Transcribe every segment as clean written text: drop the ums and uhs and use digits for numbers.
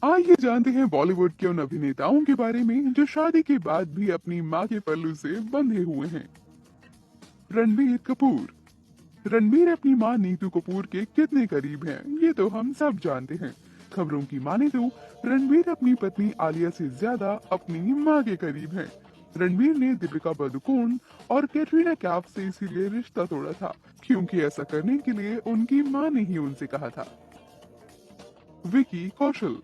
आइए जानते हैं बॉलीवुड के उन अभिनेताओं के बारे में जो शादी के बाद भी अपनी मां के पल्लू से बंधे हुए हैं। रणबीर कपूर। रणबीर अपनी मां नीतू कपूर के कितने करीब हैं, ये तो हम सब जानते हैं। खबरों की माने तो रणबीर अपनी पत्नी आलिया से ज्यादा अपनी मां के करीब हैं। रणबीर ने दीपिका पादुकोण और कैटरीना कैफ से इसीलिए रिश्ता तोड़ा था, क्योंकि ऐसा करने के लिए उनकी मां ने ही उनसे कहा था। विकी कौशल।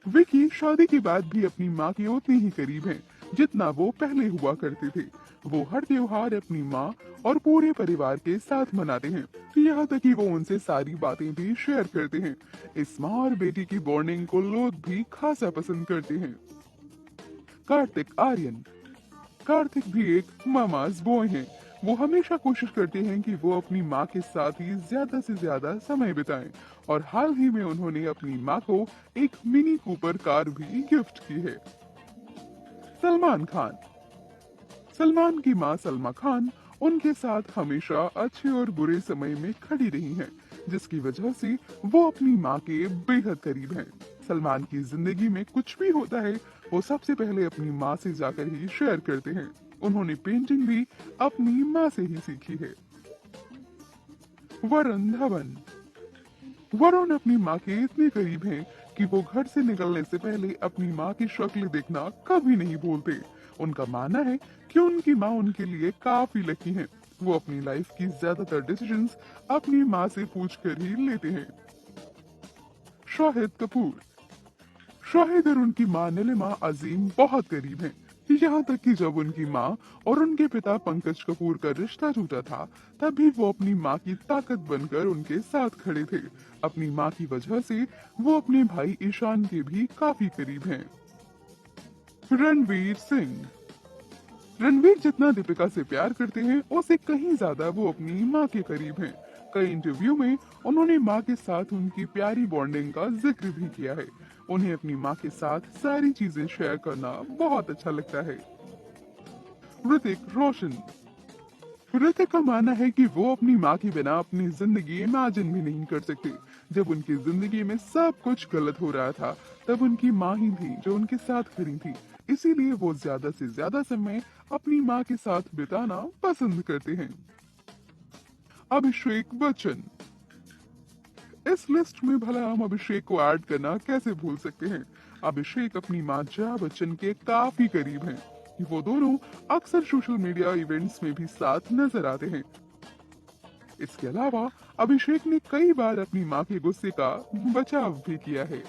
विकी शादी के बाद भी अपनी मां के उतने ही करीब हैं जितना वो पहले हुआ करते थे। वो हर त्योहार अपनी मां और पूरे परिवार के साथ मनाते हैं, यहाँ तक कि वो उनसे सारी बातें भी शेयर करते हैं। इस मां और बेटी की बॉन्डिंग को लोग भी खासा पसंद करते हैं। कार्तिक आर्यन। कार्तिक भी एक मामाज बॉय हैं। वो हमेशा कोशिश करते हैं कि वो अपनी माँ के साथ ही ज्यादा से ज्यादा समय बिताएं, और हाल ही में उन्होंने अपनी माँ को एक मिनी कूपर कार भी गिफ्ट की है। सलमान खान। सलमान की मां सलमा खान उनके साथ हमेशा अच्छे और बुरे समय में खड़ी रही हैं, जिसकी वजह से वो अपनी मां के बेहद करीब हैं। सलमान की जिंदगी में कुछ भी होता है, वो सबसे पहले अपनी मां से जाकर ही शेयर करते हैं। उन्होंने पेंटिंग भी अपनी मां से ही सीखी है। वरुण धवन। वरुण अपनी माँ के इतने करीब हैं कि वो घर से निकलने से पहले अपनी माँ की शक्ल देखना कभी नहीं भूलते। उनका मानना है कि उनकी माँ उनके लिए काफी लकी हैं। वो अपनी लाइफ की ज्यादातर डिसीजंस अपनी माँ से पूछकर ही लेते हैं। शाहिद कपूर। शाहिद और उनकी मां नीलिमा अजीम बहुत करीब हैं। यहाँ तक कि जब उनकी मां और उनके पिता पंकज कपूर का रिश्ता टूटा था, तब भी वो अपनी मां की ताकत बनकर उनके साथ खड़े थे। अपनी मां की वजह से वो अपने भाई ईशान के भी काफी करीब हैं। रणवीर सिंह। रणवीर जितना दीपिका से प्यार करते हैं, उससे कहीं ज्यादा वो अपनी माँ के करीब हैं। कई इंटरव्यू में उन्होंने माँ के साथ उनकी प्यारी बॉन्डिंग का जिक्र भी किया है। उन्हें अपनी माँ के साथ सारी चीजें शेयर करना बहुत अच्छा लगता है। ऋतिक रोशन। ऋतिक का मानना है कि वो अपनी माँ के बिना अपनी जिंदगी इमेजिन भी नहीं कर सकते। जब उनकी जिंदगी में सब कुछ गलत हो रहा था, तब उनकी माँ ही थी जो उनके साथ खड़ी थी। इसीलिए वो ज्यादा से ज्यादा समय अपनी माँ के साथ बिताना पसंद करते हैं। अभिषेक बच्चन। इस लिस्ट में भला हम अभिषेक को ऐड करना कैसे भूल सकते हैं। अभिषेक अपनी माँ जया बच्चन के काफी करीब हैं। वो दोनों अक्सर सोशल मीडिया इवेंट्स में भी साथ नजर आते हैं। इसके अलावा अभिषेक ने कई बार अपनी माँ के गुस्से का बचाव भी किया है।